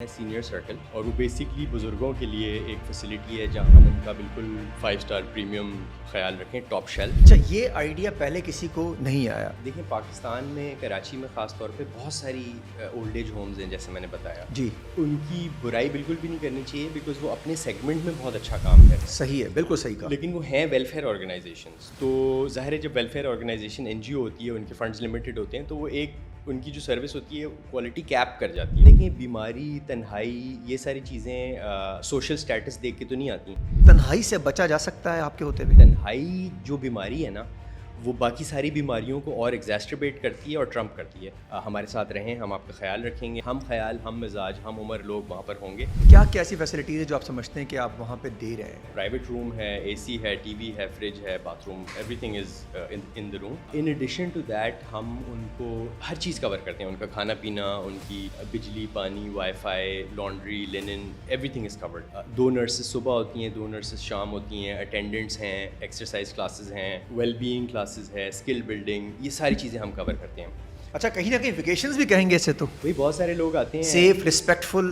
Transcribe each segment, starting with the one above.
Senior circle اور وہ basically بزرگوں کے لیے ایک فیسلٹی ہے جہاں ہم ان کا بالکل 5 اسٹار پریمیم خیال رکھیں، ٹاپ شیلف۔ اچھا، یہ آئیڈیا پہلے کسی کو نہیں آیا؟ دیکھیں پاکستان میں کراچی میں خاص طور پہ بہت ساری اولڈ ایج ہومز ہیں، جیسے میں نے بتایا جی، ان کی برائی بالکل بھی نہیں کرنی چاہیے بیکاز وہ اپنے سیگمنٹ میں بہت اچھا کام کر رہے ہیں۔ صحیح ہے، بالکل صحیح کہا۔ لیکن وہ ہیں ویلفیئر آرگنائزیشنز، تو ظاہر ہے جب ویلفیئر آرگنائزیشن NGO ہوتی ہے، ان کے فنڈز لمیٹڈ ہوتے ہیں، تو وہ ایک ان کی جو سروس ہوتی ہے کوالٹی کیپ کر جاتی ہے۔ دیکھیں بیماری، تنہائی، یہ ساری چیزیں سوشل سٹیٹس دیکھ کے تو نہیں آتی۔ تنہائی سے بچا جا سکتا ہے آپ کے ہوتے ہوئے؟ تنہائی جو بیماری ہے نا، وہ باقی ساری بیماریوں کو اور ایگزیسٹریبیٹ کرتی ہے اور ٹرمپ کرتی ہے۔ ہمارے ساتھ رہیں، ہم آپ کا خیال رکھیں گے، ہم خیال، ہم مزاج، ہم عمر لوگ وہاں پر ہوں گے۔ کیا کیا ایسی فیسلٹیز ہیں جو آپ سمجھتے ہیں کہ آپ وہاں پہ دے رہے ہیں؟ پرائیویٹ روم ہے، AC ہے، TV ہے، فریج ہے، bathroom, everything is in the room. In addition to that ہم ان کو ہر چیز کور کرتے ہیں، ان کا کھانا پینا، ان کی بجلی، پانی، wifi, laundry, linen, everything is covered. 2 nurses صبح ہوتی ہیں، 2 نرسز شام ہوتی ہیں، اٹینڈنٹس ہیں، ایکسرسائز کلاسز ہیں، ویل بینگ کلاسز ہے، اسکل بلڈنگ، یہ ساری چیزیں ہم کور کرتے ہیں۔ اچھا، کہیں نہ کہیں ویکیشنز بھی کہیں گے اسے تو؟ وہی بہت سارے لوگ آتے ہیں سیف، رسپیکٹفل۔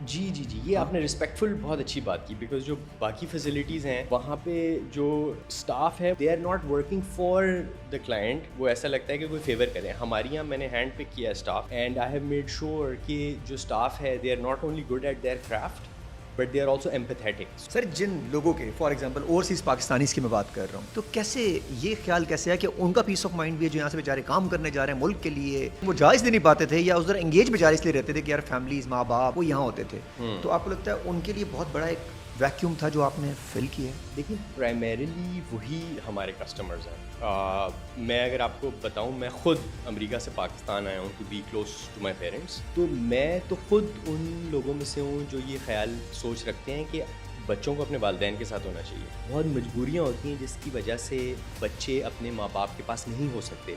جی، یہ آپ نے رسپیکٹفل بہت اچھی بات کی، بیکاز جو باقی فیسلٹیز ہیں وہاں پہ جو اسٹاف ہے they are not working for the client, وہ ایسا لگتا ہے کہ کوئی فیور کریں۔ ہمارے یہاں میں نے ہینڈ پک کیا staff and I have made sure کہ جو اسٹاف ہے they are not only good at their craft but they are also empathetic. Sir, جن لوگوں کے فار ایگزامپل اوورسیز پاکستانیز کی میں بات کر رہا ہوں، تو کیسے یہ خیال کیسے ہے کہ ان کا پیس آف مائنڈ بھی ہے جو یہاں سے بیچارے کام کرنے جا رہے ہیں ملک کے لیے، وہ جا اس لیے نہیں پاتے تھے یا ادھر انگیج بیچارے اس لیے رہتے تھے کہ یار فیملیز، ماں باپ وہ یہاں ہوتے تھے، تو آپ کو لگتا ہے ان کے لیے بہت بڑا ایک ویکیوم تھا جو آپ نے فل کیا ہے؟ دیکھیں پرائمریلی وہی ہمارے کسٹمرز ہیں۔ میں اگر آپ کو بتاؤں، میں خود امریکہ سے پاکستان آیا ہوں to be close to my parents, تو میں تو خود ان لوگوں میں سے ہوں جو یہ خیال سوچ رکھتے ہیں کہ بچوں کو اپنے والدین کے ساتھ ہونا چاہیے۔ بہت مجبوریاں ہوتی ہیں جس کی وجہ سے بچے اپنے ماں باپ کے پاس نہیں ہو سکتے۔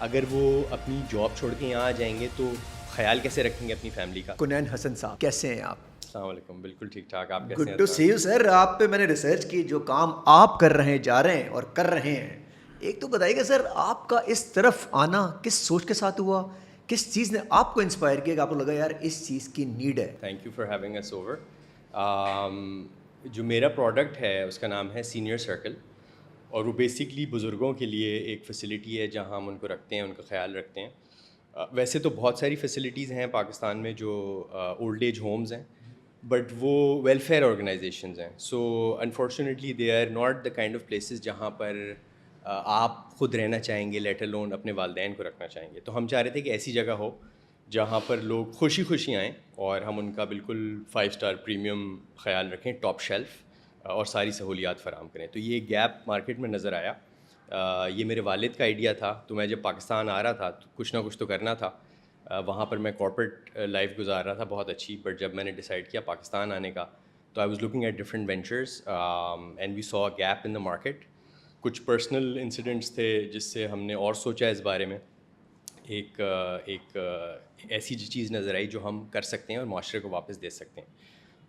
اگر وہ اپنی جاب چھوڑ کے یہاں آ جائیں گے تو خیال کیسے رکھیں گے اپنی فیملی کا؟ کنین حسن صاحب، کیسے ہیں آپ؟ السلام علیکم، بالکل ٹھیک ٹھاک، آپ کیسے ہیں؟ Good to see you sir. آپ پہ میں نے ریسرچ کی، جو کام آپ کر رہے ہیں، جا رہے ہیں اور کر رہے ہیں، ایک تو بتائیے گا سر آپ کا اس طرف آنا کس سوچ کے ساتھ ہوا، کس چیز نے آپ کو انسپائر کیا کہ آپ کو لگا یار اس چیز کی نیڈ ہے؟ Thank you for having us over. جو میرا پروڈکٹ ہے اس کا نام ہے سینئر سرکل، اور وہ بیسکلی بزرگوں کے لیے ایک فیسلٹی ہے جہاں ہم ان کو رکھتے ہیں، ان کا خیال رکھتے ہیں۔ ویسے تو بہت ساری فیسلٹیز ہیں پاکستان میں جو اولڈ ایج ہومز ہیں، بٹ وہ ویلفیئر آرگنائزیشنز ہیں، so unfortunately they are not the kind of places جہاں پر آپ خود رہنا چاہیں گے، لیٹ الون اپنے والدین کو رکھنا چاہیں گے۔ تو ہم چاہ رہے تھے کہ ایسی جگہ ہو جہاں پر لوگ خوشی خوشی آئیں اور ہم ان کا بالکل 5 اسٹار پریمیم خیال رکھیں، ٹاپ شیلف، اور ساری سہولیات فراہم کریں۔ تو یہ گیپ مارکیٹ میں نظر آیا۔ یہ میرے والد کا آئیڈیا تھا، تو میں جب پاکستان آ رہا تھا تو کچھ نہ کچھ تو کرنا تھا۔ وہاں پر میں کارپوریٹ لائف گزار رہا تھا بہت اچھی، بٹ جب میں نے ڈیسائیڈ کیا پاکستان آنے کا تو I was looking at different ventures and we saw a gap in the market. کچھ پرسنل انسیڈنٹس تھے جس سے ہم نے اور سوچا اس بارے میں۔ ایک ایسی چیز نظر آئی جو ہم کر سکتے ہیں اور معاشرے کو واپس دے سکتے ہیں،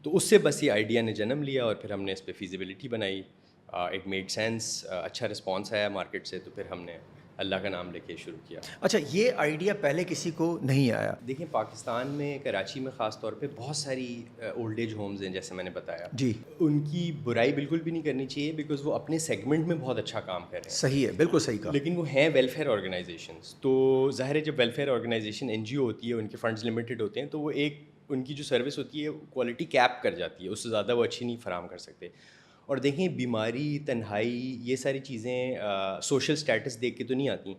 تو اس سے بس یہ آئیڈیا نے جنم لیا اور پھر ہم نے اس پہ فیزیبلٹی بنائی۔ اٹ میڈ سینس، اچھا رسپانس آیا مارکیٹ سے، تو پھر ہم نے اللہ کا نام لے کے شروع کیا۔ اچھا، یہ آئیڈیا پہلے کسی کو نہیں آیا؟ دیکھیں پاکستان میں کراچی میں خاص طور پہ بہت ساری اولڈ ایج ہومز ہیں، جیسے میں نے بتایا، جی، ان کی برائی بالکل بھی نہیں کرنی چاہیے بیکاز وہ اپنے سیگمنٹ میں بہت اچھا کام کر رہے ہیں۔ صحیح ہے، بالکل صحیح کہا۔ لیکن وہ ہیں ویلفیئر آرگنائزیشنز، تو ظاہر ہے جب ویلفیئر آرگنائزیشن NGO ہوتی ہے، ان کے فنڈز لمیٹڈ ہوتے ہیں، تو وہ ایک ان کی جو سروس ہوتی ہے کوالٹی کیپ کر جاتی ہے، اس سے زیادہ وہ اچھی نہیں فراہم کر سکتے۔ اور دیکھیں بیماری، تنہائی، یہ ساری چیزیں سوشل سٹیٹس دیکھ کے تو نہیں آتی۔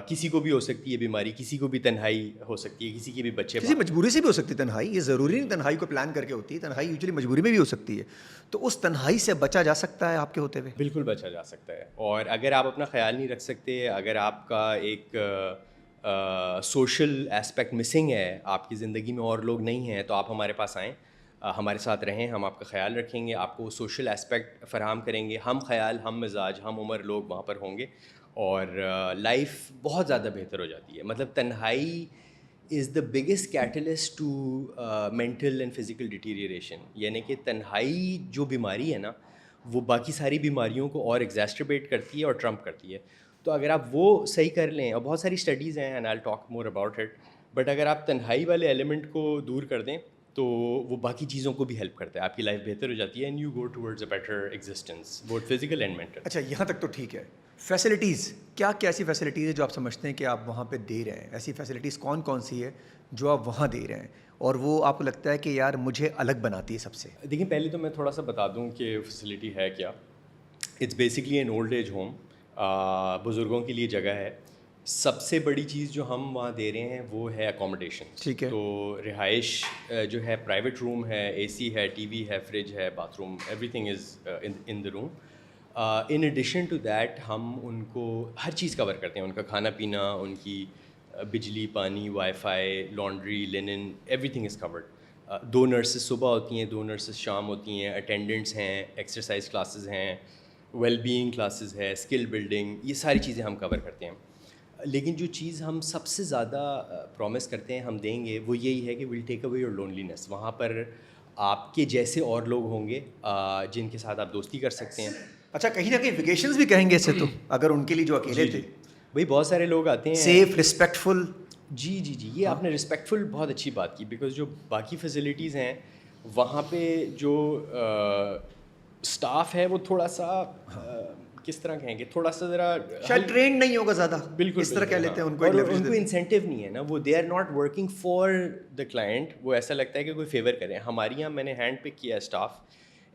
کسی کو بھی ہو سکتی ہے بیماری، کسی کو بھی تنہائی ہو سکتی ہے، کسی کے بھی بچے، کسی مجبوری سے بھی ہو سکتی ہے تنہائی، یہ ضروری نہیں تنہائی کو پلان کر کے ہوتی ہے، تنہائی یوزلی مجبوری میں بھی ہو سکتی ہے، تو اس تنہائی سے بچا جا سکتا ہے آپ کے ہوتے ہوئے؟ بالکل بچا جا سکتا ہے۔ اور اگر آپ اپنا خیال نہیں رکھ سکتے، اگر آپ کا ایک سوشل ایسپیکٹ مسنگ ہے، آپ کی زندگی میں اور لوگ نہیں ہیں، تو آپ ہمارے پاس آئیں، ہمارے ساتھ رہیں، ہم آپ کا خیال رکھیں گے، آپ کو سوشل ایسپیکٹ فراہم کریں گے، ہم خیال، ہم مزاج، ہم عمر لوگ وہاں پر ہوں گے، اور لائف بہت زیادہ بہتر ہو جاتی ہے۔ مطلب تنہائی is the biggest catalyst to mental and physical deterioration, یعنی کہ تنہائی جو بیماری ہے نا، وہ باقی ساری بیماریوں کو اور ایگزیسٹریبیٹ کرتی ہے اور ٹرمپ کرتی ہے۔ تو اگر آپ وہ صحیح کر لیں، اور بہت ساری اسٹڈیز ہیں and I will talk more about it, but اگر آپ تنہائی والے ایلیمنٹ کو دور کر دیں تو وہ باقی چیزوں کو بھی ہیلپ کرتا ہے, آپ کی لائف بہتر ہو جاتی ہے, and you go towards a better existence, both physical and mental. اچھا یہاں تک تو ٹھیک ہے. فیسلٹیز کیا کیا ایسی فیسلٹیز ہے جو آپ سمجھتے ہیں کہ آپ وہاں پہ دے رہے ہیں؟ ایسی فیسلٹیز کون کون سی ہے جو آپ وہاں دے رہے ہیں اور وہ آپ کو لگتا ہے کہ یار مجھے الگ بناتی ہے سب سے؟ دیکھیں پہلے تو میں تھوڑا سا بتا دوں کہ فیسلٹی ہے کیا. It's basically an old age home, بزرگوں کے لیے جگہ ہے. سب سے بڑی چیز جو ہم وہاں دے رہے ہیں وہ ہے اکوموڈیشن. ٹھیک ہے. تو رہائش جو ہے, پرائیویٹ روم ہے, اے سی ہے, ٹی وی ہے, فریج ہے, bathroom, everything is in the room. In addition to that ہم ان کو ہر چیز کور کرتے ہیں, ان کا کھانا پینا, ان کی بجلی, پانی, wifi, laundry, linen, everything is covered. 2 nurses صبح ہوتی ہیں, 2 نرسز شام ہوتی ہیں, اٹینڈنٹس ہیں, ایکسرسائز کلاسز ہیں, ویل بینگ کلاسز ہے, اسکل بلڈنگ, یہ ساری چیزیں ہم کور کرتے ہیں. لیکن جو چیز ہم سب سے زیادہ پرومس کرتے ہیں ہم دیں گے وہ یہی ہے کہ ول ٹیک اوے یور لونلینے. وہاں پر آپ کے جیسے اور لوگ ہوں گے جن کے ساتھ آپ دوستی کر سکتے ہیں. اچھا کہیں نہ کہیں ویکیشنز بھی کہیں گے اسے تو, اگر ان کے لیے جو اکیلے تھے بھائی بہت سارے لوگ آتے ہیں. Safe, respectful. جی جی جی, یہ آپ نے رسپیکٹفل بہت اچھی بات کی, بیکاز جو باقی فیسلٹیز ہیں وہاں پہ جو اسٹاف ہے وہ تھوڑا سا کس طرح کہیں گے, تھوڑا سا ذرا شاید ٹرینڈ نہیں ہوگا زیادہ. بالکل اس طرح کہہ لیتے ہیں ان کو, اور ان کو انسینٹیو نہیں ہے نا, وہ they are not working for the client. وہ ایسا لگتا ہے کہ کوئی فیور کریں. ہمارے یہاں میں نے ہینڈ پک کیا staff,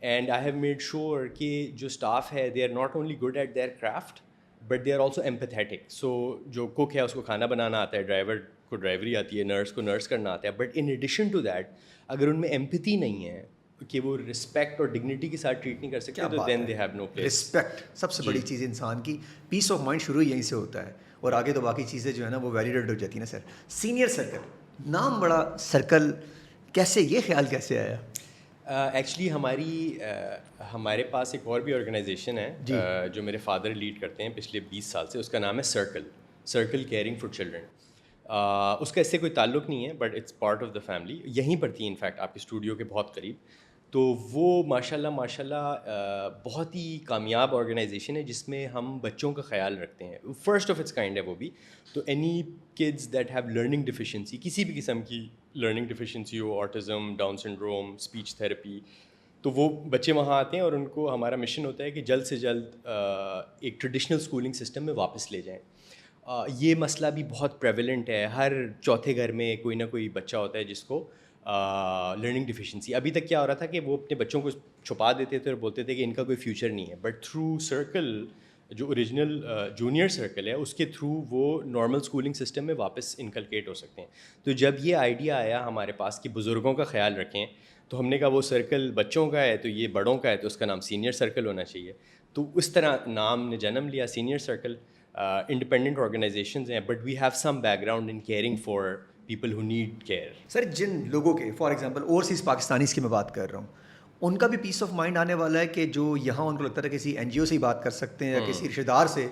and I have made sure کہ جو اسٹاف ہے they are not only good at their craft but they are also empathetic. So جو کوک ہے اس کو کھانا بنانا آتا ہے, ڈرائیور کو ڈرائیوری آتی ہے, نرس کو نرس کرنا آتا ہے, but in addition to that اگر ان میں ایمپتھی نہیں ہے کہ وہ رسپیکٹ اور ڈگنیٹی کے ساتھ ٹریٹ نہیں کر سکتے تو then they have no place. Respect سب سے بڑی چیز انسان کی, پیس آف مائنڈ شروع یہیں سے ہوتا ہے, اور آگے تو باقی چیزیں جو ہے نا وہ ویلیڈیٹ ہو جاتی ہیں نا. سر سینئر سرکل نام بڑا سرکل, کیسے یہ خیال کیسے آیا؟ ایکچولی ہمارے پاس ایک اور بھی آرگنائزیشن ہے جو میرے فادر لیڈ کرتے ہیں پچھلے 20 سال سے, اس کا نام ہے سرکل کیئرنگ فار چلڈرن. اس کا اس سے کوئی تعلق نہیں ہے but it's part of the family. یہیں پر تھی انفیکٹ آپ کے اسٹوڈیو کے بہت قریب. تو وہ ماشاء اللہ بہت ہی کامیاب آرگنائزیشن ہے جس میں ہم بچوں کا خیال رکھتے ہیں. فرسٹ آف اٹس کائنڈ ہے وہ بھی. تو any kids that have learning deficiency, کسی بھی قسم کی لرننگ ڈیفیشنسی ہو, autism, Down syndrome, speech therapy, تو وہ بچے وہاں آتے ہیں اور ان کو ہمارا مشن ہوتا ہے کہ جلد سے جلد ایک ٹریڈیشنل اسکولنگ سسٹم میں واپس لے جائیں. یہ مسئلہ بھی بہت پریویلنٹ ہے, ہر چوتھے گھر میں کوئی نہ کوئی بچہ ہوتا ہے جس کو لرننگ ڈیفیشنسی. ابھی تک کیا ہو رہا تھا کہ وہ اپنے بچوں کو چھپا دیتے تھے اور بولتے تھے کہ ان کا کوئی فیوچر نہیں ہے, بٹ تھرو سرکل جو اوریجنل جونیئر سرکل ہے اس کے تھرو وہ نارمل اسکولنگ سسٹم میں واپس انکلکیٹ ہو سکتے ہیں. تو جب یہ آئیڈیا آیا ہمارے پاس کہ بزرگوں کا خیال رکھیں, تو ہم نے کہا وہ سرکل بچوں کا ہے تو یہ بڑوں کا ہے, تو اس کا نام سینئر سرکل ہونا چاہیے. تو اس طرح نام نے جنم لیا سینئر سرکل. انڈیپینڈنٹ آرگنائزیشنز ہیں but we have some background in caring for people who need care. Sir جن لوگوں کے فار ایگزامپل اوورسیز پاکستانیز کی میں بات کر رہا ہوں, ان کا بھی پیس آف مائنڈ آنے والا ہے کہ جو یہاں ان کو لگتا تھا کسی این جی او سے ہی بات کر سکتے ہیں یا کسی رشتہ دار سے,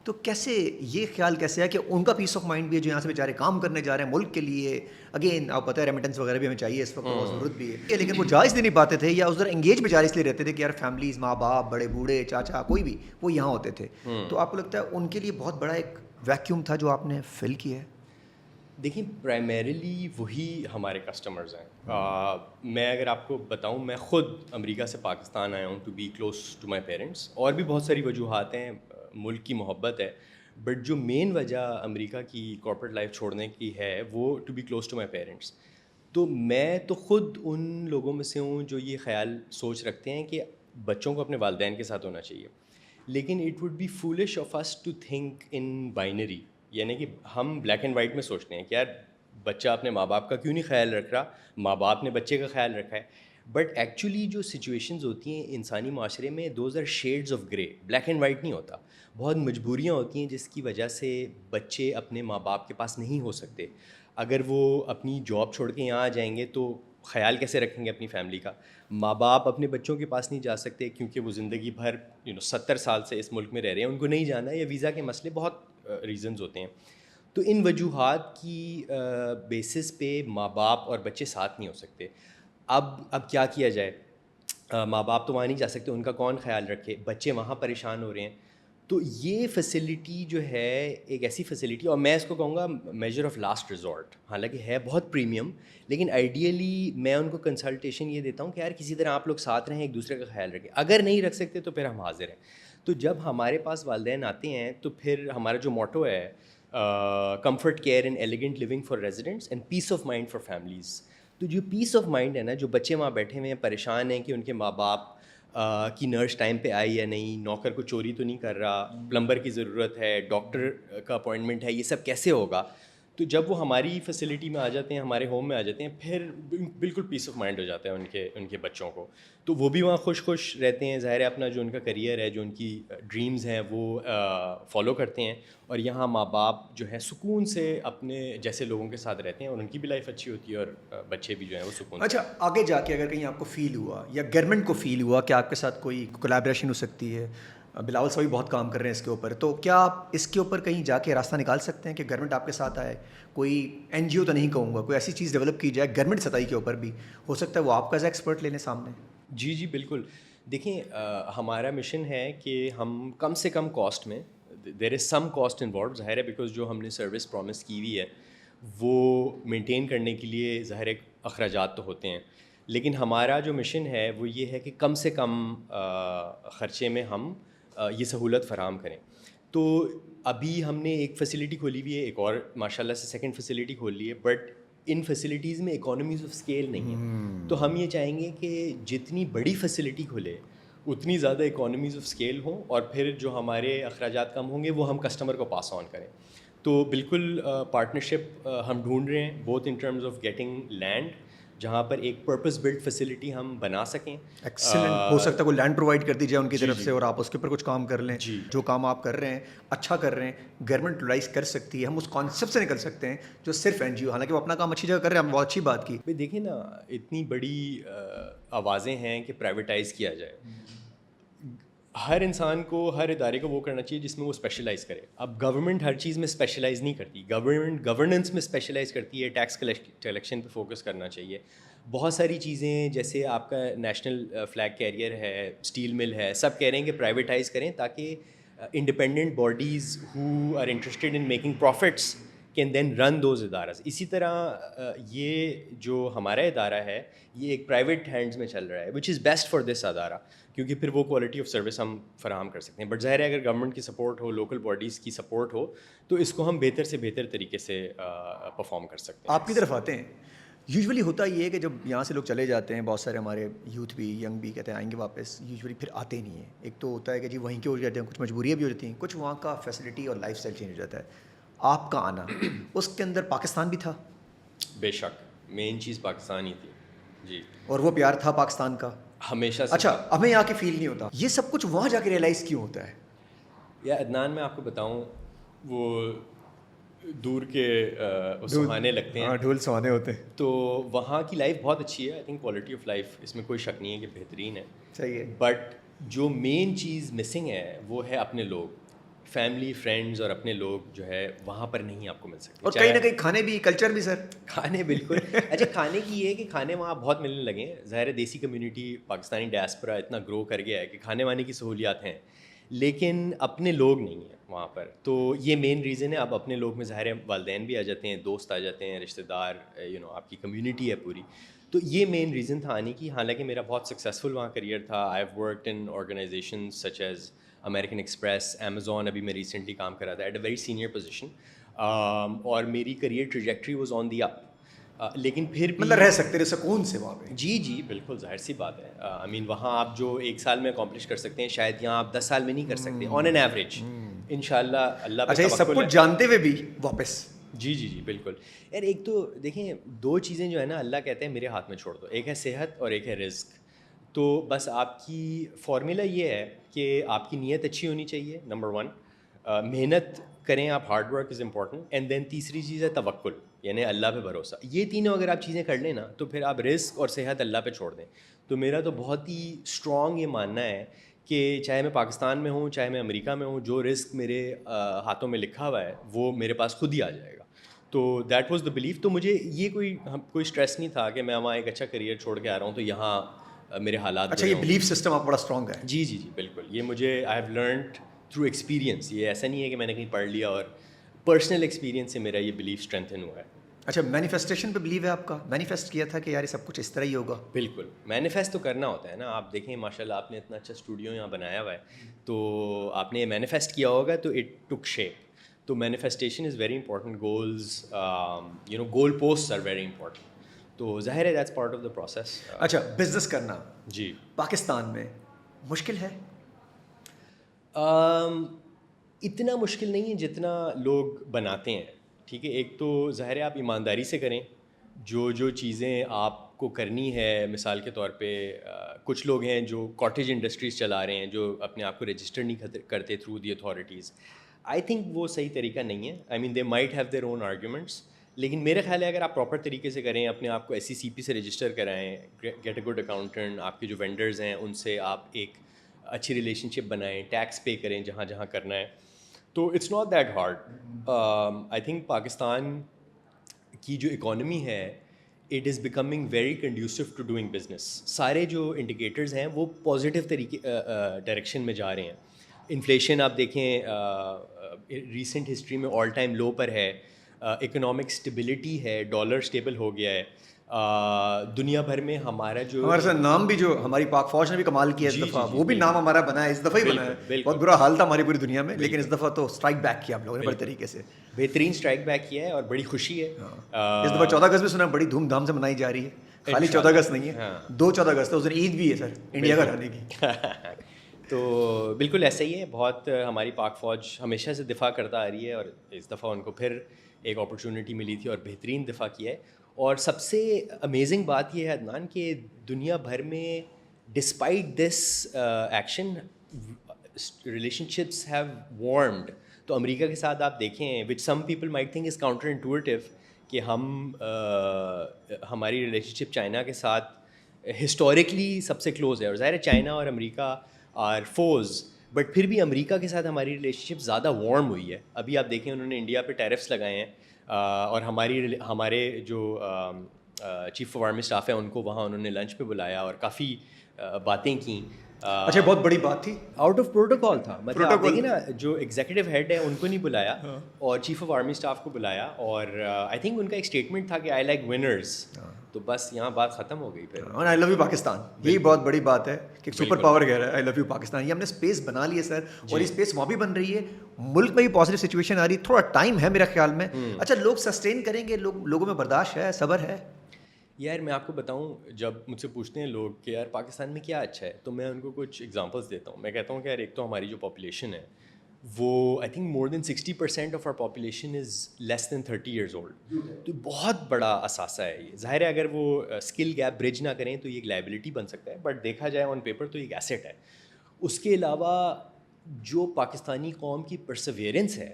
تو کیسے یہ خیال کیسے ہے کہ ان کا پیس آف مائنڈ بھی ہے جو یہاں سے بیچارے کام کرنے جا رہے ہیں ملک کے لیے. اگین آپ پتہ ہے ریمیٹنس وغیرہ بھی ہمیں چاہیے اس وقت, بہت ضرورت بھی ہے, لیکن وہ جا اس لیے نہیں پاتے تھے یا ادھر انگیج بیچارے اس لیے رہتے تھے کہ یار فیملیز, ماں باپ, بڑے بوڑھے, چاچا, کوئی بھی وہ یہاں ہوتے تھے. تو آپ کو لگتا ہے ان کے لیے بہت بڑا ایک ویکیوم تھا جو آپ نے فل کیا ہے؟ دیکھیں پرائمریلی وہی ہمارے کسٹمرز ہیں. میں اگر آپ کو بتاؤں, میں خود امریکہ سے پاکستان آیا ہوں to be close to my parents. اور بھی بہت ساری وجوہات ہیں, ملک کی محبت ہے, بٹ جو مین وجہ امریکہ کی کارپوریٹ لائف چھوڑنے کی ہے وہ to be close to my parents. تو میں تو خود ان لوگوں میں سے ہوں جو یہ خیال سوچ رکھتے ہیں کہ بچوں کو اپنے والدین کے ساتھ ہونا چاہیے. لیکن it would be foolish of us to think in binary, یعنی کہ ہم بلیک اینڈ وائٹ میں سوچتے ہیں کہ یار بچہ اپنے ماں باپ کا کیوں نہیں خیال رکھ رہا, ماں باپ نے بچے کا خیال رکھا ہے. بٹ ایکچولی جو سچویشنز ہوتی ہیں انسانی معاشرے میں, those are shades of grey, black and white نہیں ہوتا. بہت مجبوریاں ہوتی ہیں جس کی وجہ سے بچے اپنے ماں باپ کے پاس نہیں ہو سکتے. اگر وہ اپنی جاب چھوڑ کے یہاں آ جائیں گے تو خیال کیسے رکھیں گے اپنی فیملی کا. ماں باپ اپنے بچوں کے پاس نہیں جا سکتے کیونکہ وہ زندگی بھر 70 سال سے اس ملک میں رہ رہے ہیں, ان کو نہیں جانا, یا ویزا کے مسئلے, بہت ریزنز ہوتے ہیں. تو ان وجوہات کی بیسس پہ ماں باپ اور بچے ساتھ نہیں ہو سکتے. اب کیا جائے, ماں باپ تو وہاں نہیں جا سکتے, ان کا کون خیال رکھے, بچے وہاں پریشان ہو رہے ہیں. تو یہ فیسلٹی جو ہے ایک ایسی فیسلٹی، اور میں اس کو کہوں گا میجر آف لاسٹ ریزورٹ، حالانکہ ہے بہت پریمیم، لیکن آئیڈیلی میں ان کو کنسلٹیشن یہ دیتا ہوں کہ یار کسی طرح آپ لوگ ساتھ رہیں، ایک دوسرے کا خیال رکھیں، اگر نہیں رکھ سکتے تو پھر ہم حاضر ہیں. تو جب ہمارے پاس والدین آتے ہیں تو پھر ہمارا جو موٹو ہے comfort care and elegant living for residents and peace of mind for families. تو جو پیس آف مائنڈ ہے نا، جو بچے وہاں بیٹھے ہوئے ہیں پریشان ہیں کہ ان کے ماں باپ کی نرس ٹائم پہ آئی یا نہیں، نوکر کو چوری تو نہیں کر رہا، پلمبر کی ضرورت ہے، ڈاکٹر کا اپوائنٹمنٹ ہے، یہ سب کیسے ہوگا. تو جب وہ ہماری فیسلٹی میں آ جاتے ہیں، ہمارے ہوم میں آ جاتے ہیں، پھر بالکل پیس آف مائنڈ ہو جاتا ہے ان کے بچوں کو. تو وہ بھی وہاں خوش رہتے ہیں، ظاہر ہے اپنا جو ان کا کریئر ہے، جو ان کی ڈریمز ہیں وہ فالو کرتے ہیں، اور یہاں ماں باپ جو ہے سکون سے اپنے جیسے لوگوں کے ساتھ رہتے ہیں، اور ان کی بھی لائف اچھی ہوتی ہے، اور بچے بھی جو ہیں وہ سکون. اچھا، آگے جا کے اگر کہیں آپ کو فیل ہوا یا گورنمنٹ کو فیل ہوا کہ آپ کے ساتھ کوئی کولیبریشن ہو سکتی ہے، بلاول صاحب بھی بہت کام کر رہے ہیں اس کے اوپر، تو کیا آپ اس کے اوپر کہیں جا کے راستہ نکال سکتے ہیں کہ گورنمنٹ آپ کے ساتھ آئے، کوئی این جی او تو نہیں کہوں گا، کوئی ایسی چیز ڈیولپ کی جائے گورنمنٹ سطح کے اوپر بھی، ہو سکتا ہے وہ آپ کا ایز ایکسپرٹ لے لیں سامنے؟ جی بالکل. دیکھیں ہمارا مشن ہے کہ ہم کم سے کم کاسٹ میں، دیر از سم کاسٹ انوالوڈ، ظاہر ہے بیکاز جو ہم نے سروس پرومس کی ہوئی ہے وہ مینٹین کرنے کے لیے ظاہر ہے اخراجات تو ہوتے ہیں، لیکن ہمارا جو مشن ہے وہ یہ ہے کہ کم سے کم خرچے میں ہم یہ سہولت فراہم کریں. تو ابھی ہم نے ایک فیسلٹی کھولی ہوئی ہے، ایک اور ماشاء اللہ سے سیکنڈ فیسلٹی کھول لی ہے، بٹ ان فیسلٹیز میں اکانومیز آف اسکیل نہیں ہے. تو ہم یہ چاہیں گے کہ جتنی بڑی فیسلٹی کھلے اتنی زیادہ اکانومیز آف اسکیل ہوں، اور پھر جو ہمارے اخراجات کم ہوں گے وہ ہم کسٹمر کو پاس آن کریں. تو بالکل پارٹنرشپ ہم ڈھونڈ رہے ہیں، both in terms of getting land جہاں پر ایک پرپز بلڈ فیسلٹی ہم بنا سکیں. ایکسلنٹ. ہو سکتا ہے کوئی لینڈ پرووائڈ کر دی جائے ان کی طرف سے، اور آپ اس کے اوپر کچھ کام کر لیں. جی جو کام آپ کر رہے ہیں اچھا کر رہے ہیں، گورنمنٹ یوٹیلائز کر سکتی ہے، ہم اس کانسیپٹ سے نکل سکتے ہیں جو صرف این جی او، حالانکہ وہ اپنا کام اچھی جگہ کر رہے ہیں، ہم بہت اچھی بات کی. بھائی دیکھیں نا، اتنی بڑی آوازیں ہیں کہ پرائیویٹائز کیا جائے. ہر انسان کو، ہر ادارے کو وہ کرنا چاہیے جس میں وہ اسپیشلائز کرے. اب گورنمنٹ ہر چیز میں اسپیشلائز نہیں کرتی، گورنمنٹ گورننس میں اسپیشلائز کرتی ہے، ٹیکس کلیکشن پہ فوکس کرنا چاہیے. بہت ساری چیزیں جیسے آپ کا نیشنل فلیگ کیریئر ہے، اسٹیل مل ہے، سب کہہ رہے ہیں کہ پرائیویٹائز کریں تاکہ independent bodies who are interested in making profits can then run those others. اسی طرح یہ جو ہمارا ادارہ ہے یہ ایک پرائیویٹ ہینڈز میں چل رہا ہے، وچ از بیسٹ فار دس ادارہ، کیونکہ پھر وہ کوالٹی آف سروس ہم فراہم کر سکتے ہیں. بٹ ظاہر ہے اگر گورنمنٹ کی سپورٹ ہو، لوکل باڈیز کی سپورٹ ہو، تو اس کو ہم بہتر سے بہتر طریقے سے پرفارم کر سکتے ہیں. آپ کی طرف آتے ہیں، یوزولی ہوتا یہ ہے کہ جب یہاں سے لوگ چلے جاتے ہیں، بہت سارے ہمارے یوتھ بھی، ینگ بھی کہتے ہیں آئیں گے واپس، یوزولی پھر آتے ہی نہیں ہیں. ایک تو ہوتا ہے کہ جی وہیں کے ہو جاتے ہیں، کچھ مجبوریاں بھی ہو جاتی ہیں، کچھ وہاں کا فیسلٹی اور لائف اسٹائل چینج ہو جاتا ہے. آپ کا آنا اس کے اندر پاکستان بھی تھا؟ بے شک مین چیز پاکستان ہی تھی جی، اور وہ پیار تھا پاکستان کا ہمیشہ سے. اچھا، ہمیں یہاں کے فیل نہیں ہوتا، یہ سب کچھ وہاں جا کے ریئلائز کیوں ہوتا ہے؟ یا عدنان میں آپ کو بتاؤں، وہ دور کے سہانے لگتے ہیں، ڈھول سہانے ہوتے ہیں. تو وہاں کی لائف بہت اچھی ہے. I think quality of life اس میں کوئی شک نہیں ہے کہ بہترین ہے. صحیح ہے. بٹ جو مین چیز مسنگ ہے وہ ہے اپنے لوگ، فیملی، فرینڈز، اور اپنے لوگ جو ہے وہاں پر نہیں آپ کو مل سکتے. اور کہیں نہ کہیں کھانے بھی، کلچر بھی سر. کھانے بالکل اچھا، کھانے کی یہ ہے کہ کھانے وہاں بہت ملنے لگے ہیں. ظاہر ہے دیسی کمیونٹی، پاکستانی ڈیاسپورا اتنا گرو کر گیا ہے کہ کھانے وانے کی سہولیات ہیں، لیکن اپنے لوگ نہیں ہیں وہاں پر. تو یہ مین ریزن ہے. اب اپنے لوگ میں ظاہر ہے والدین بھی آ جاتے ہیں، دوست آ جاتے ہیں، رشتہ دار، آپ کی کمیونٹی ہے پوری. تو یہ مین ریزن تھا آنے کی. حالانکہ میرا بہت سکسیزفل وہاں کریئر تھا. I have worked in organization such as American Express, Amazon, ابھی میں ریسنٹلی کام کر رہا تھا at a very senior position, اور میری career trajectory was on the up. لیکن پھر بھی مطلب رہ سکتے رہے سکون سے وہاں پہ. جی بالکل، ظاہر سی بات ہے. آئی مین وہاں آپ جو 1 سال میں اکمپلش کر سکتے ہیں شاید یہاں آپ 10 سال میں نہیں کر سکتے آن این ایوریج. ان شاء اللہ اللہ پہ اچھا، یہ سب کچھ جانتے ہوئے بھی واپس. جی بالکل. یار ایک تو دیکھیں 2 چیزیں جو ہے نا اللہ کہتے ہیں میرے ہاتھ میں چھوڑ دو، ایک ہے صحت اور ایک ہے رزق. تو بس آپ کی فارمولا یہ ہے کہ آپ کی نیت اچھی ہونی چاہیے، نمبر 1، محنت کریں آپ، hard work is important, and then تیسری چیز ہے توکل، یعنی اللہ پہ بھروسہ. یہ تینوں اگر آپ چیزیں کر لیں نا تو پھر آپ رزق اور صحت اللہ پہ چھوڑ دیں. تو میرا تو بہت ہی اسٹرانگ یہ ماننا ہے کہ چاہے میں پاکستان میں ہوں، چاہے میں امریکہ میں ہوں، جو رزق میرے ہاتھوں میں لکھا ہوا ہے وہ میرے پاس خود ہی آ جائے گا. تو دیٹ واز دا بلیف. تو مجھے یہ کوئی اسٹریس نہیں تھا کہ میں وہاں ایک اچھا کریئر چھوڑ کے آ رہا ہوں تو یہاں میرے حالات. اچھا، یہ بلیف سسٹم آپ بڑا اسٹرانگ ہے. جی بالکل. یہ مجھے I have learned through experience. یہ ایسا نہیں ہے کہ میں نے کہیں پڑھ لیا, اور پرسنل ایکسپیرینس سے میرا یہ بلیف اسٹرینتھن ہوا ہے. اچھا, مینیفیسٹیشن پہ بلیو ہے آپ کا؟ مینیفیسٹ کیا تھا کہ یار یہ سب کچھ اس طرح ہی ہوگا؟ بالکل, مینیفیسٹ تو کرنا ہوتا ہے نا. آپ دیکھیں ماشاء اللہ آپ نے اتنا اچھا اسٹوڈیو یہاں بنایا ہوا ہے, تو آپ نے مینیفیسٹ کیا ہوگا تو اٹ ٹک شیپ. تو manifestation is very important. Goals goal post are very important. تو ظاہر ہے that's part of the process. اچھا, بزنس کرنا جی پاکستان میں مشکل ہے؟ اتنا مشکل نہیں ہے جتنا لوگ بناتے ہیں. ٹھیک ہے, ایک تو ظاہر ہے آپ ایمانداری سے کریں. جو چیزیں آپ کو کرنی ہے, مثال کے طور پہ کچھ لوگ ہیں جو کاٹیج انڈسٹریز چلا رہے ہیں, جو اپنے آپ کو رجسٹر نہیں کرتے through the authorities. I think وہ صحیح طریقہ نہیں ہے. I mean they might have their own arguments, لیکن میرے خیال ہے اگر آپ پراپر طریقے سے کریں, اپنے آپ کو ایس سی سی پی سے رجسٹر کرائیں, گیٹ اے گڈ اکاؤنٹنٹ, آپ کے جو وینڈرز ہیں ان سے آپ ایک اچھی ریلیشن شپ بنائیں, ٹیکس پے کریں جہاں جہاں کرنا ہے, تو it's not that hard. I think Pakistan کی جو اکانومی ہے it is becoming very conducive to doing business. سارے جو انڈیکیٹرز ہیں وہ پازیٹیو طریقے ڈائریکشن میں جا رہے ہیں. انفلیشن آپ دیکھیں ریسنٹ ہسٹری میں آل ٹائم لو پر ہے. اکنامک اسٹیبلٹی ہے, ڈالر اسٹیبل ہو گیا ہے. دنیا بھر میں ہمارا جو ہمارے ساتھ نام بھی, جو ہماری پاک فوج نے بھی کمال کیا اس دفعہ, وہ بھی نام ہمارا بنا ہے اس دفعہ ہی بنا ہے. بہت برا حال تھا ہماری پوری دنیا میں, لیکن اس دفعہ تو اسٹرائک بیک کیا ہم لوگوں نے بڑے طریقے سے. بہترین اسٹرائک بیک کیا ہے اور بڑی خوشی ہے. اس دفعہ 14 اگست بھی سنا بڑی دھوم دھام سے منائی جا رہی ہے. خالی 14 اگست نہیں ہے, 2 14 اگست ہے, اس دن عید بھی ہے سر انڈیا کا رہنے کی. تو بالکل ایسا ہی ہے. بہت ہماری پاک فوج ہمیشہ سے دفاع کرتا آ رہی ہے, اور اس دفعہ ان کو پھر ایک اپرچونٹی ملی تھی اور بہترین دفاع کیا ہے. اور سب سے امیزنگ بات یہ ہے عدنان کہ دنیا بھر میں despite this action relationships have warmed. تو امریکہ کے ساتھ آپ دیکھیں, which some people might think is counterintuitive انٹویٹیو, کہ ہماری ریلیشن شپ چائنا کے ساتھ ہسٹوریکلی سب سے کلوز ہے. اور ظاہر ہے چائنا اور امریکہ آر فوز, بٹ پھر بھی امریکہ کے ساتھ ہماری ریلیشن شپ زیادہ وارم ہوئی ہے. ابھی آپ دیکھیں انہوں نے انڈیا پہ ٹیرفس لگائے ہیں, اور ہمارے جو چیف آف آرمی اسٹاف ہیں ان کو وہاں انہوں نے لنچ پہ بلایا اور کافی باتیں کیں. اچھا, بہت بڑی بات تھی, آؤٹ آف پروٹوکال تھا. مطلب آپ دیکھیں نا, جو ایگزیکٹو ہیڈ ہے ان کو نہیں بلایا اور چیف آف آرمی اسٹاف کو بلایا, اور آئی تھنک ان کا ایک اسٹیٹمنٹ تھا کہ آئی لائک ونرز. تو بس یہاں بات ختم ہو گئی پھر. اور آئی لو یو پاکستان, یہی بہت بڑی بات ہے کہ سپر پاور کہہ رہا ہے آئی لو یو پاکستان. یہ ہم نے اسپیس بنا لی ہے سر, اور یہ اسپیس وہاں بھی بن رہی ہے, ملک میں بھی پازیٹیو سچویشن آ رہی ہے. تھوڑا ٹائم ہے میرا خیال میں. اچھا, لوگ سسٹین کریں گے, لوگوں میں برداشت ہے, صبر ہے؟ یار میں آپ کو بتاؤں, جب مجھ سے پوچھتے ہیں لوگ کہ یار پاکستان میں کیا اچھا ہے, تو میں ان کو کچھ ایگزامپلس دیتا ہوں. میں کہتا ہوں کہ یار ایک تو ہماری جو پاپولیشن ہے وہ I think more than 60% of our population is less than 30 years old. تو بہت بڑا اثاثہ ہے یہ. ظاہر ہے اگر وہ اسکل گیپ برج نہ کریں تو یہ ایک لائبلٹی بن سکتا ہے, بٹ دیکھا جائے آن پیپر تو ایک ایسٹ ہے. اس کے علاوہ جو پاکستانی قوم کی پرسویرنس ہے,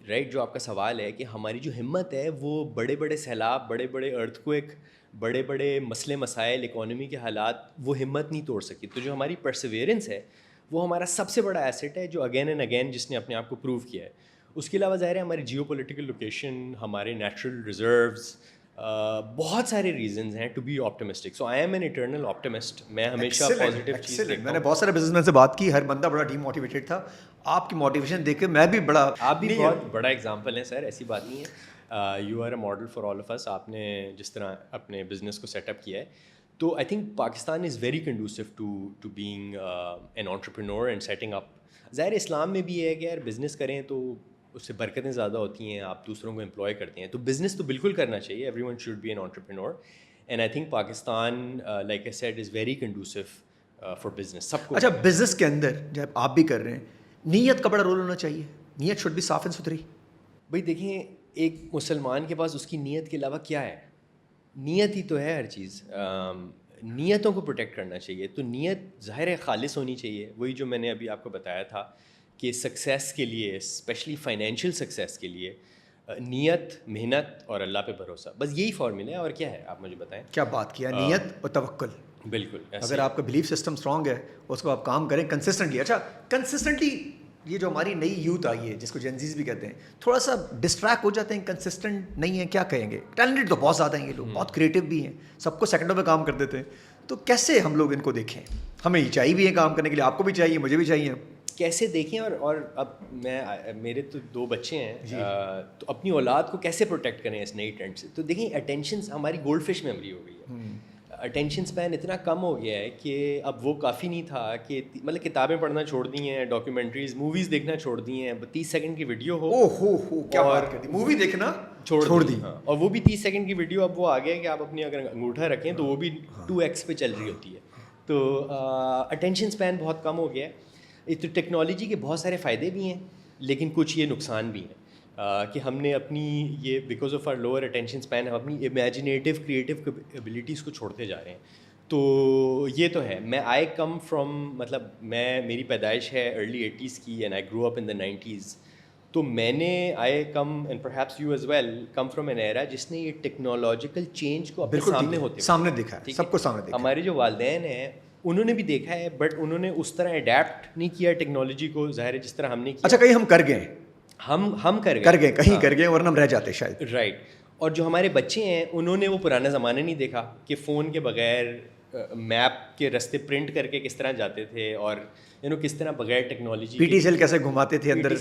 رائٹ, جو آپ کا سوال ہے کہ ہماری جو ہمت ہے وہ بڑے بڑے سیلاب, بڑے بڑے ارتھکویک, بڑے بڑے مسئلے مسائل, اکانومی کے حالات, وہ ہمت نہیں توڑ سکی. تو جو ہماری پرسویرنس ہے وہ ہمارا سب سے بڑا ایسٹ ہے, جو اگین اینڈ اگین جس نے اپنے آپ کو پروو کیا ہے. اس کے علاوہ ظاہر ہے ہماری جیو پولیٹیکل لوکیشن, ہمارے نیچرل ریزروز, بہت سارے ریزنز ہیں to be optimistic. So I am an eternal optimist. میں ہمیشہ پازیٹیو چیز دیکھتا ہوں. میں نے بہت سارے بزنس مین سے بات کی, ہر بندہ بڑا ڈی موٹیویٹیڈ تھا. آپ کی موٹیویشن دیکھ کے میں بھی بڑا, آپ بھی بہت بڑا ایگزامپل ہیں سر, ایسی بات نہیں ہے. You are a model for all of us. آپ نے جس طرح اپنے بزنس کو سیٹ اپ کیا ہے, تو I think Pakistan is very conducive to being an entrepreneur and setting up. ظاہر اسلام میں بھی یہ ہے کہ یار بزنس کریں تو اس سے برکتیں زیادہ ہوتی ہیں, آپ دوسروں کو امپلوائے کرتے ہیں, تو بزنس تو بالکل کرنا چاہیے. Everyone should be an entrepreneur, and I think Pakistan like I said is very conducive for business سب کو. اچھا, بزنس کے اندر جب آپ بھی کر رہے ہیں, نیت کا بڑا رول ہونا چاہیے. نیت شوڈ بی صاف اینڈ ستھری. بھائی دیکھیں, ایک مسلمان کے پاس اس کی نیت کے علاوہ کیا ہے؟ نیت ہی تو ہے ہر چیز. نیتوں کو پروٹیکٹ کرنا چاہیے. تو نیت ظاہر ہے خالص ہونی چاہیے. وہی جو میں نے ابھی آپ کو بتایا تھا کہ سکسیس کے لیے, اسپیشلی فائنینشیل سکسیس کے لیے, نیت, محنت اور اللہ پہ بھروسہ, بس یہی فارمولا ہے. اور کیا ہے آپ مجھے بتائیں. کیا بات کیا, نیت اور توکل. بالکل, اگر آپ کا بلیف سسٹم اسٹرانگ ہے, اس کو آپ کام کریں کنسسٹنٹلی. اچھا, کنسسٹنٹلی یہ جو ہماری نئی یوتھ آئی ہے جس کو جینزیز بھی کہتے ہیں, تھوڑا سا ڈسٹریکٹ ہو جاتے ہیں, کنسسٹنٹ نہیں ہے, کیا کہیں گے؟ ٹیلنٹڈ تو بہت زیادہ ہیں یہ لوگ, بہت کریٹو بھی ہیں, سب کو سیکنڈوں میں کام کر دیتے ہیں. تو کیسے ہم لوگ ان کو دیکھیں؟ ہمیں چاہیے بھی ہے کام کرنے کے لیے, آپ کو بھی چاہیے, مجھے بھی چاہیے. کیسے دیکھیں اور اب میرے تو 2 بچے ہیں تو اپنی اولاد کو کیسے پروٹیکٹ کریں اس نئی ٹرینڈ سے. تو دیکھیں اٹینشن ہماری گولڈ فش میموری ہو گئی ہے, اٹینشن اسپین اتنا کم ہو گیا ہے کہ اب وہ کافی نہیں تھا کہ مطلب کتابیں پڑھنا چھوڑ دی ہیں, ڈاکیومنٹریز موویز دیکھنا چھوڑ دی ہیں, 30 سیکنڈ کی ویڈیو ہو کیا بات کرتی, مووی دیکھنا چھوڑ دی, اور وہ بھی 30 سیکنڈ کی ویڈیو اب وہ آ گیا کہ آپ اپنی اگر انگوٹھا رکھیں تو وہ بھی 2x پہ چل رہی ہوتی ہے. تو اٹینشن اسپین بہت کم ہو گیا ہے. تو ٹیکنالوجی کے بہت سارے فائدے بھی ہیں لیکن کچھ یہ نقصان بھی ہیں کہ ہم نے اپنی یہ because of our lower attention span ہم اپنی امیجنیٹیو کریٹیو ایبلٹیز کو چھوڑتے جا رہے ہیں. تو یہ تو ہے. میں آئی کم فرام مطلب میری پیدائش ہے ارلی 80s کی and I grow up in the 90s. تو میں نے I come and perhaps you as well come from an era جس نے یہ ٹیکنالوجیکل چینج کو اپنے سامنے دیکھا ہے, سب کو سامنے دیکھا. ہمارے جو والدین ہیں انہوں نے بھی دیکھا ہے بٹ انہوں نے اس طرح اڈیپٹ نہیں کیا ٹیکنالوجی کو, ظاہر ہے جس طرح ہم نے کیا. اچھا کہیں ہم کر گئے, ہم کر گئے کہیں کر گئے ورنہ ہم رہ جاتے شاید. رائٹ. اور جو ہمارے بچے ہیں انہوں نے وہ پرانا زمانہ نہیں دیکھا کہ فون کے بغیر میپ کے رستے پرنٹ کر کے کس طرح جاتے تھے اور کس طرح بغیر technology P T C L کیسے گھماتے تھے اندر,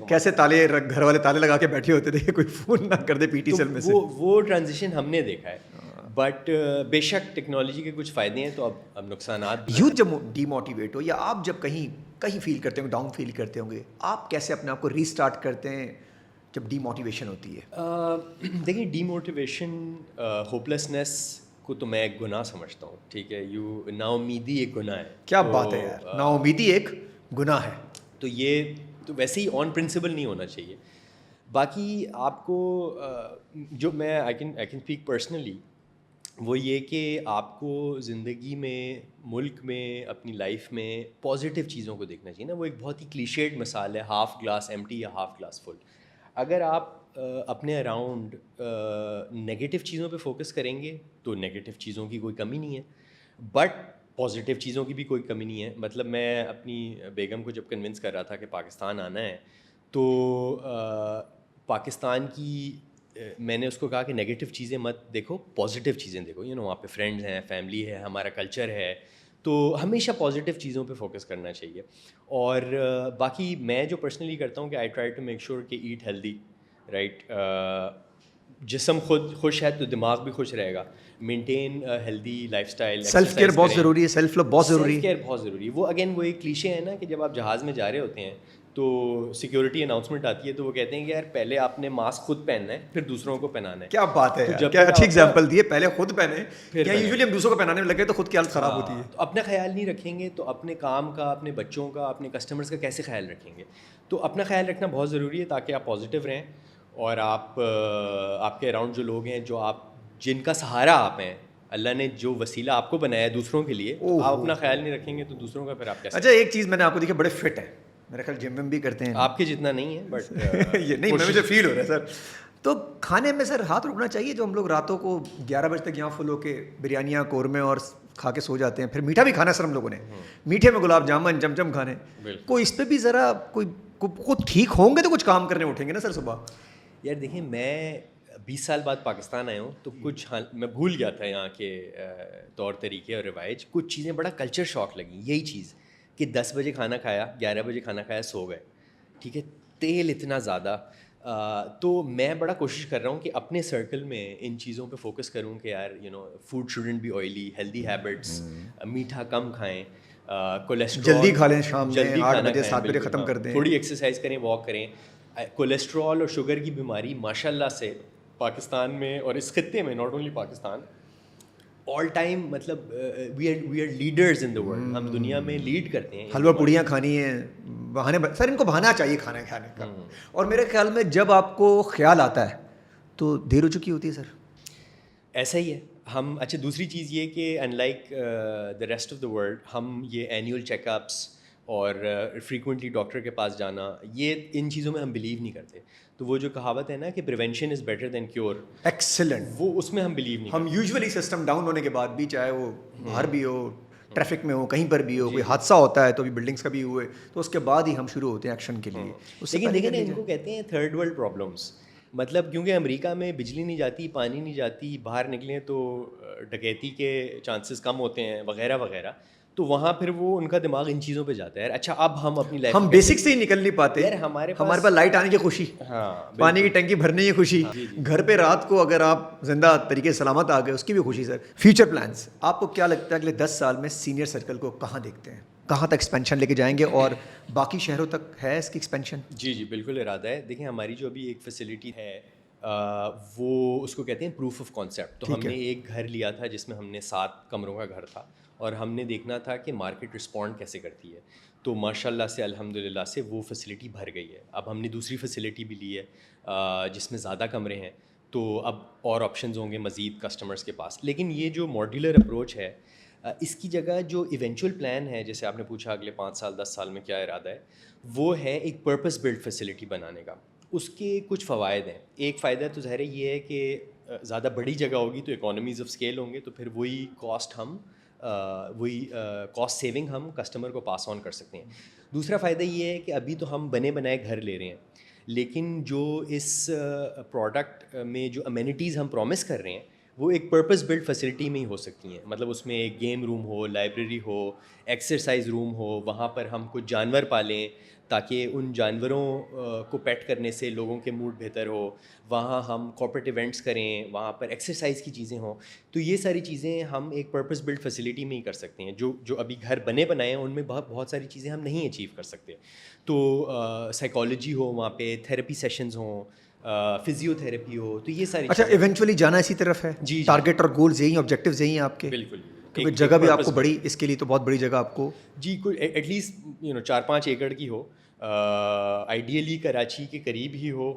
کیسے تالے گھر والے تالے لگا کے بیٹھے ہوتے تھے کوئی فون نہ کر دے پی ٹی سی ایل میں سے. وہ ٹرانزیشن ہم نے دیکھا ہے. بٹ بے شک ٹیکنالوجی کے کچھ فائدے ہیں تو اب نقصانات. یوتھ جب ڈی موٹیویٹ ہو یا آپ جب کہیں فیل کرتے ہوں گے, ڈاؤن فیل کرتے ہوں گے, آپ کیسے اپنے آپ کو ری اسٹارٹ کرتے ہیں جب ڈی موٹیویشن ہوتی ہے؟ دیکھیے ڈی موٹیویشن ہوپلیسنیس کو تو میں ایک گناہ سمجھتا ہوں. ٹھیک ہے, نا امیدی ایک گناہ ہے. کیا بات ہے یار, نا امیدی ایک گناہ ہے. تو یہ تو ویسے ہی آن پرنسپل نہیں ہونا چاہیے. باقی آپ کو جو میں آئی کین اسپیک پرسنلی وہ یہ کہ آپ کو زندگی میں, ملک میں, اپنی لائف میں پازیٹیو چیزوں کو دیکھنا چاہیے نا. وہ ایک بہت ہی کلیشیڈ مثال ہے ہاف گلاس ایمٹی یا ہاف گلاس فل. اگر آپ اپنے اراؤنڈ نگیٹو چیزوں پہ فوکس کریں گے تو نگیٹو چیزوں کی کوئی کمی نہیں ہے, بٹ پازیٹیو چیزوں کی بھی کوئی کمی نہیں ہے. مطلب میں اپنی بیگم کو جب کنونس کر رہا تھا کہ پاکستان آنا ہے تو پاکستان کی میں نے اس کو کہا کہ نگیٹو چیزیں مت دیکھو, پازیٹیو چیزیں دیکھو. وہاں پہ فرینڈز ہیں, فیملی ہے, ہمارا کلچر ہے, تو ہمیشہ پازیٹیو چیزوں پہ فوکس کرنا چاہیے. اور باقی میں جو پرسنلی کرتا ہوں کہ I try to make sure کہ ایٹ ہیلدی, رائٹ. جسم خود خوش ہے تو دماغ بھی خوش رہے گا. Maintain healthy lifestyle. Self care بہت ضروری ہے, سیلف لو بہت ضروری ہے. سیلف کیئر بہت ضروری ہے. وہ اگین وہ ایک کلیشے ہے نا کہ جب آپ جہاز میں جا رہے ہوتے ہیں تو سیکورٹی اناؤنسمنٹ آتی ہے تو وہ کہتے ہیں کہ یار پہلے آپ نے ماسک خود پہننا ہے پھر دوسروں کو پہنانا ہے. کیا بات ہے, کیا اچھی ایگزامپل دی ہے, پہلے خود پہنے. یوزلی ہم دوسروں کو پہنانے میں لگے تو خود کی حالت خراب ہوتی ہے. تو اپنا خیال نہیں رکھیں گے تو اپنے کام کا, اپنے بچوں کا, اپنے کسٹمرز کا کیسے خیال رکھیں گے. تو اپنا خیال رکھنا بہت ضروری ہے تاکہ آپ پازیٹیو رہیں اور آپ کے اراؤنڈ جو لوگ ہیں, جو جن کا سہارا آپ ہیں, اللہ نے جو وسیلہ آپ کو بنایا ہے دوسروں کے لیے, آپ اپنا خیال نہیں رکھیں گے تو دوسروں کا پھر آپ کیسے. اچھا ایک چیز میں نے آپ کو دیکھا, بڑے فٹ ہیں, میرا خیال جم بھی کرتے ہیں. آپ کے جتنا نہیں ہے بٹ یہ نہیں, مجھے فیل ہو رہا ہے سر. تو کھانے میں سر ہاتھ رکنا چاہیے. جو ہم لوگ راتوں کو 11 بجے تک یہاں فل ہو کے بریانیاں, قورمے اور کھا کے سو جاتے ہیں, پھر میٹھا بھی کھانا سر ہم لوگوں نے, میٹھے میں گلاب جامن, چمچم کھانے. کوئی اس پہ بھی ذرا کوئی خود ٹھیک ہوں گے تو کچھ کام کرنے اٹھیں گے نا سر صبح. یار دیکھیں میں 20 سال بعد پاکستان آیا ہوں تو کچھ میں بھول گیا تھا یہاں کے طور طریقے اور روایج. کچھ چیزیں بڑا کلچر شاک لگیں. یہی چیز کہ 10 بجے کھانا کھایا, 11 بجے کھانا کھایا, سو گئے. ٹھیک ہے, تیل اتنا زیادہ. تو میں بڑا کوشش کر رہا ہوں کہ اپنے سرکل میں ان چیزوں پہ فوکس کروں کہ یار food shouldn't be oily, healthy habits, میٹھا کم کھائیں, کولیسٹرول جلدی کھا لیں, شام میں 8 بجے 7 بجے ختم کر دیں, تھوڑی ایکسرسائز کریں, واک کریں. کولیسٹرول اور شوگر کی بیماری ماشاء اللہ سے پاکستان میں اور اس خطے میں, not only Pakistan, all time مطلب we are leaders in the world. ہم دنیا میں لیڈ کرتے ہیں. حلوہ پوڑیاں کھانی ہیں, بہانے سر ان کو بہانا چاہیے کھانا کھانے کا. اور میرے خیال میں جب آپ کو خیال آتا ہے تو دیر ہو چکی ہوتی ہے سر. ایسا ہی ہے. ہم اچھا دوسری چیز یہ کہ in like the rest of the world ہم یہ اینیول چیک اپس اور فریکوینٹلی ڈاکٹر کے پاس جانا, یہ ان چیزوں میں ہم بلیو نہیں کرتے. تو وہ جو کہاوت ہے نا کہ prevention is better than cure, excellent, وہ اس میں ہم بلیو نہیں. ہم یوزولی سسٹم ڈاؤن ہونے کے بعد بھی, چاہے وہ باہر بھی ہو, ٹریفک میں ہو, کہیں پر بھی ہو, کوئی حادثہ ہوتا ہے تو بھی بلڈنگس کا بھی ہوئے, تو اس کے بعد ہی ہم شروع ہوتے ہیں ایکشن کے لیے. لیکن دیکھیں نا ان کو کہتے ہیں تھرڈ ورلڈ پرابلمس. مطلب کیونکہ امریکہ میں بجلی نہیں جاتی, پانی نہیں جاتی, باہر نکلیں تو ڈکیتی کے چانسز کم ہوتے ہیں وغیرہ وغیرہ, تو وہاں پھر وہ ان کا دماغ ان چیزوں پہ جاتا ہے. اچھا اب ہم اپنی لائف ہم بیسک سے ہی نکل نہیں پاتے. یار ہمارے پاس لائٹ آنے کی خوشی, ہاں پانی کی ٹنکی بھرنے کی خوشی, گھر پہ رات کو اگر آپ زندہ طریقے سلامت آ گئے اس کی بھی خوشی. سر فیوچر پلانس, آپ کو کیا لگتا ہے اگلے 10 سال میں سینئر سرکل کو کہاں دیکھتے ہیں, کہاں تک ایکسپینشن لے کے جائیں گے, اور باقی شہروں تک ہے اس کی ایکسپینشن؟ جی بالکل ارادہ ہے. دیکھیں ہماری جو ابھی ایک فیسلٹی ہے وہ اس کو کہتے ہیں پروف آف کانسیپٹ. تو ہم نے ایک گھر لیا تھا جس میں ہم نے 7 کمروں کا گھر تھا, اور ہم نے دیکھنا تھا کہ مارکیٹ رسپونڈ کیسے کرتی ہے. تو ماشاء اللہ سے الحمدللہ سے وہ فیسلٹی بھر گئی ہے. اب ہم نے دوسری فیسلٹی بھی لی ہے جس میں زیادہ کمرے ہیں, تو اب اور آپشنز ہوں گے مزید کسٹمرز کے پاس. لیکن یہ جو ماڈیولر اپروچ ہے اس کی جگہ جو ایونچوئل پلان ہے, جیسے آپ نے پوچھا اگلے 5 سال 10 سال میں کیا ارادہ ہے, وہ ہے ایک پرپس بلڈ فیسلٹی بنانے کا. اس کے کچھ فوائد ہیں. ایک فائدہ تو ظاہر یہ ہے کہ زیادہ بڑی جگہ ہوگی تو اکانومیز آف اسکیل ہوں گے, تو پھر وہی کاسٹ سیونگ ہم کسٹمر کو پاس آن کر سکتے ہیں. دوسرا فائدہ یہ ہے کہ ابھی تو ہم بنے بنائے گھر لے رہے ہیں, لیکن جو اس پروڈکٹ میں جو امینٹیز ہم پرومس کر رہے ہیں وہ ایک پرپس بلڈ فیسلٹی میں ہی ہو سکتی ہیں. مطلب اس میں ایک گیم روم ہو, لائبریری ہو, ایکسرسائز روم ہو, وہاں پر ہم کچھ جانور پالیں تاکہ ان جانوروں کو پیٹ کرنے سے لوگوں کے موڈ بہتر ہو, وہاں ہم کارپوریٹ ایونٹس کریں, وہاں پر ایکسرسائز کی چیزیں ہوں. تو یہ ساری چیزیں ہم ایک پرپس بلڈ فیسلٹی میں ہی کر سکتے ہیں. جو ابھی گھر بنے بنائے ہیں ان میں بہت ساری چیزیں ہم نہیں اچیو کر سکتے. تو سائیکالوجی ہو, وہاں پہ تھیراپی سیشنز ہوں, فزیو تھیراپی ہو, تو یہ ساری اچھا ایونچولی جانا اسی طرف ہے. جی ٹارگیٹ اور گولز یہی ہیں, آبجیکٹیوز یہی ہیں آپ کے؟ بالکل. کیونکہ جگہ بھی آپ کو بڑی, اس کے لیے تو بہت بڑی جگہ آپ کو. جی کوئی ایٹ لیسٹ 4-5 ایکڑ کی ہو, آئیڈیلی کراچی کے قریب ہی ہو,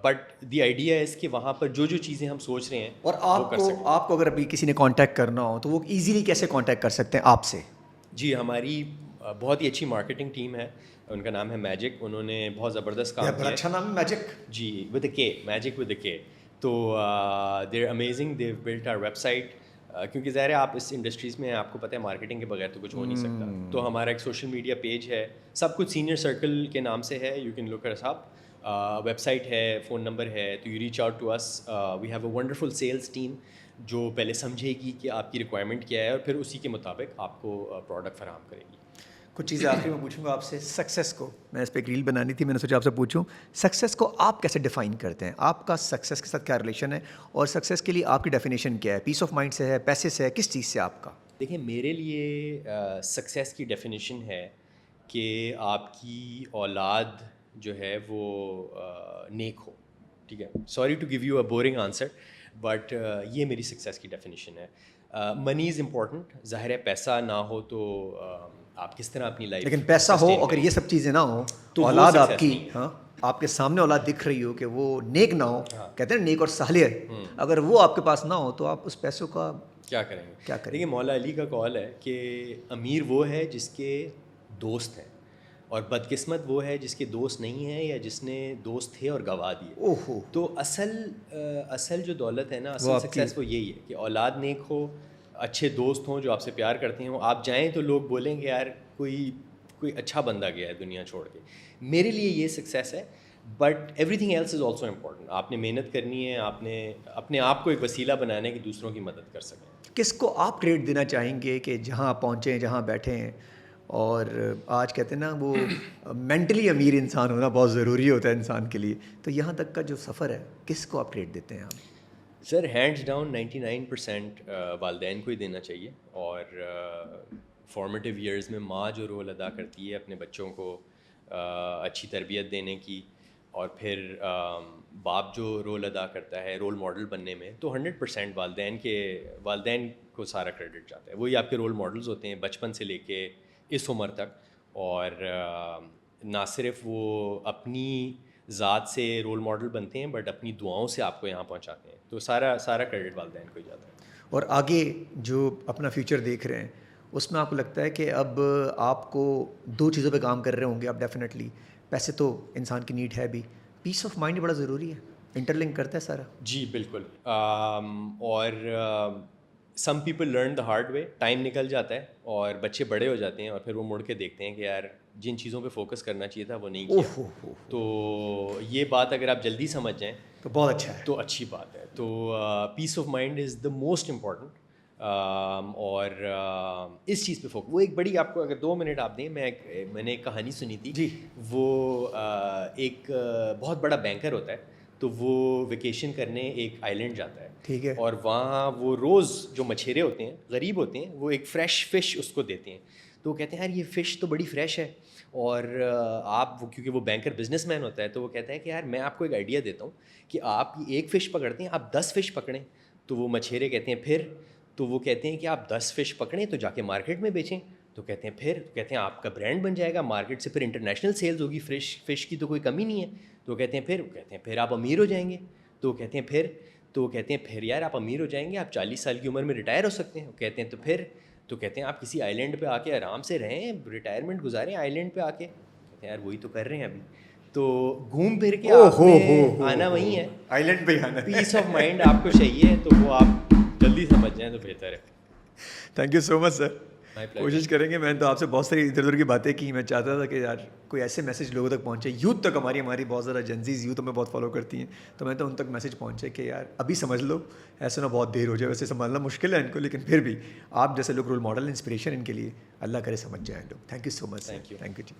بٹ دی آئیڈیا ہے کہ وہاں پر جو چیزیں ہم سوچ رہے ہیں. اور آپ کو اگر ابھی کسی نے کانٹیکٹ کرنا ہو تو وہ ایزیلی کیسے کانٹیکٹ کر سکتے ہیں آپ سے؟ جی ہماری بہت ہی اچھی مارکیٹنگ ٹیم ہے, ان کا نام ہے میجک. انہوں نے بہت زبردست کام کیا. اچھا نام ہے میجک. جی ود اے کے, میجک ود اے کے. تو they are amazing, they have built our website. کیونکہ ظاہر ہے آپ اس انڈسٹریز میں آپ کو پتہ ہے مارکیٹنگ کے بغیر تو کچھ ہو نہیں سکتا. تو ہمارا ایک سوشل میڈیا پیج ہے, سب کچھ سینئر سرکل کے نام سے ہے, you can look us up. Website ہے, فون نمبر ہے, تو you reach out to us. We have a wonderful sales team جو پہلے سمجھے گی کہ آپ کی ریکوائرمنٹ کیا ہے اور پھر اسی کے مطابق آپ کو پروڈکٹ فراہم کرے گی. کچھ چیزیں آخری میں پوچھوں گا آپ سے. سکسیس کو, میں اس پہ ایک ریل بنانی تھی, میں نے سوچا آپ سے پوچھوں, سکسیس کو آپ کیسے ڈیفائن کرتے ہیں؟ آپ کا سکسیس کے ساتھ کیا ریلیشن ہے, اور سکسیس کے لیے آپ کی ڈیفینیشن کیا ہے؟ پیس آف مائنڈ سے ہے, پیسے سے ہے, کس چیز سے آپ کا؟ دیکھیں میرے لیے سکسیس کی ڈیفینیشن ہے کہ آپ کی اولاد جو ہے وہ نیک ہو. ٹھیک ہے, sorry to give you a boring answer, but یہ میری سکسیس کی ڈیفینیشن ہے. منی از امپورٹنٹ, ظاہر ہے پیسہ نہ ہو تو آپ کس طرح اپنی لائف, لیکن پیسہ ہو اگر یہ سب چیزیں نہ ہوں تو اولاد آپ کی, ہاں آپ کے سامنے اولاد دکھ رہی ہو کہ وہ نیک نہ ہو, کہتے ہیں نیک اور صالح, اگر وہ آپ کے پاس نہ ہو تو آپ اس پیسوں کا کیا کریں گے؟ دیکھیے مولا علی کا قول ہے کہ امیر وہ ہے جس کے دوست ہیں, اور بدقسمت وہ ہے جس کے دوست نہیں ہیں یا جس نے دوست تھے اور گوا دیے. تو اصل جو دولت ہے نا, اصل سکسیس وہ یہی ہے کہ اولاد نیک ہو, اچھے دوست ہوں جو آپ سے پیار کرتے ہوں. آپ جائیں تو لوگ بولیں گے یار کوئی اچھا بندہ گیا ہے دنیا چھوڑ کے. میرے لیے یہ سکسیس ہے. But everything else is also important. آپ نے محنت کرنی ہے, آپ نے اپنے آپ کو ایک وسیلہ بنانا ہے کہ دوسروں کی مدد کر سکیں. کس کو آپ کریڈٹ دینا چاہیں گے کہ جہاں آپ پہنچے ہیں, جہاں بیٹھے ہیں, اور آج کہتے ہیں نا وہ مینٹلی امیر انسان ہونا بہت ضروری ہوتا ہے انسان کے لیے, تو یہاں تک کا جو سفر ہے کس کو آپ کریڈٹ دیتے ہیں آپ؟ سر ہینڈز ڈاؤن 99% والدین کو ہی دینا چاہیے. اور فارمیٹیو ایئرز میں ماں جو رول ادا کرتی ہے اپنے بچوں کو اچھی تربیت دینے کی, اور پھر باپ جو رول ادا کرتا ہے رول ماڈل بننے میں, تو 100% والدین کو سارا کریڈٹ جاتا ہے. وہی آپ کے رول ماڈلز ہوتے ہیں بچپن سے لے کے اس عمر تک, اور نہ صرف وہ اپنی ذات سے رول ماڈل بنتے ہیں بٹ اپنی دعاؤں سے آپ کو یہاں پہنچاتے ہیں. تو سارا کریڈٹ والدین کو ہی جاتا ہے. اور آگے جو اپنا فیوچر دیکھ رہے ہیں اس میں آپ کو لگتا ہے کہ اب آپ کو 2 چیزوں پہ کام کر رہے ہوں گے آپ ڈیفینیٹلی. پیسے تو انسان کی نیڈ ہے بھی, پیس آف مائنڈ بڑا ضروری ہے, انٹر لنک کرتا ہے سارا. جی بالکل. اور some people learn the hard way. Time نکل جاتا ہے اور بچے بڑے ہو جاتے ہیں اور پھر وہ مڑ کے دیکھتے ہیں کہ یار جن چیزوں پہ فوکس کرنا چاہیے تھا وہ نہیں کیا. تو یہ بات اگر آپ جلدی سمجھ جائیں تو بہت اچھا ہے, تو اچھی بات ہے. تو peace of mind is the most important. اور اس چیز پہ فوکس, وہ ایک بڑی, آپ کو اگر 2 منٹ آپ دیں, میں نے ایک کہانی سنی تھی جی. وہ ایک بہت بڑا بینکر ہوتا ہے, تو وہ ویکیشن کرنے ایک آئی لینڈ جاتا ہے. ٹھیک ہے. اور وہاں وہ روز جو مچھیرے ہوتے ہیں, غریب ہوتے ہیں, وہ ایک فریش فش اس کو دیتے ہیں. تو وہ کہتے ہیں یار یہ فش تو بڑی فریش ہے, اور آپ, وہ کیونکہ وہ بینکر بزنس مین ہوتا ہے, تو وہ کہتا ہے کہ یار میں آپ کو ایک آئیڈیا دیتا ہوں کہ آپ ایک فش پکڑتے ہیں, آپ 10 فش پکڑیں. تو وہ مچھیرے کہتے ہیں پھر. تو وہ کہتے ہیں کہ آپ 10 فش پکڑیں تو جا کے مارکیٹ میں بیچیں. تو کہتے ہیں پھر. کہتے ہیں آپ کا برانڈ بن جائے گا, مارکیٹ سے پھر انٹرنیشنل سیلز ہوگی, فش کی تو کوئی کمی نہیں ہے. تو کہتے ہیں پھر. کہتے ہیں پھر آپ امیر ہو جائیں گے. تو کہتے ہیں پھر. تو کہتے ہیں پھر یار آپ امیر ہو جائیں گے, آپ 40 سال کی عمر میں ریٹائر ہو سکتے ہیں. کہتے ہیں تو پھر. تو کہتے ہیں آپ کسی آئی لینڈ پہ آ کے آرام سے رہیں, ریٹائرمنٹ گزاریں آئی لینڈ پہ آ کے. کہتے ہیں یار وہی تو کر رہے ہیں ابھی. تو گھوم پھر کے آپ نے آنا وہیں ہے, آئی لینڈ پہ ہی آنا. پیس آف مائنڈ آپ کو چاہیے, تو وہ آپ جلدی سمجھ جائیں تو بہتر ہے. تھینک یو سو مچ سر. کوشش کریں گے. میں نے تو آپ سے بہت ساری ادھر ادھر کی باتیں کی. میں چاہتا تھا کہ یار کوئی ایسے میسج لوگوں تک پہنچے, یوتھ تک. ہماری بہت زیادہ جنزیز یوتھ ہمیں بہت فالو کرتی ہیں, تو میں تو ان تک میسج پہنچے کہ یار ابھی سمجھ لو, ایسا نہ بہت دیر ہو جائے. ویسے سنبھالنا مشکل ہے ان کو, لیکن پھر بھی آپ جیسے لوگ رول ماڈل انسپریشن ان کے لیے, اللہ کرے سمجھ جائیں لوگ. Thank you so much. Thank you. Thank you G.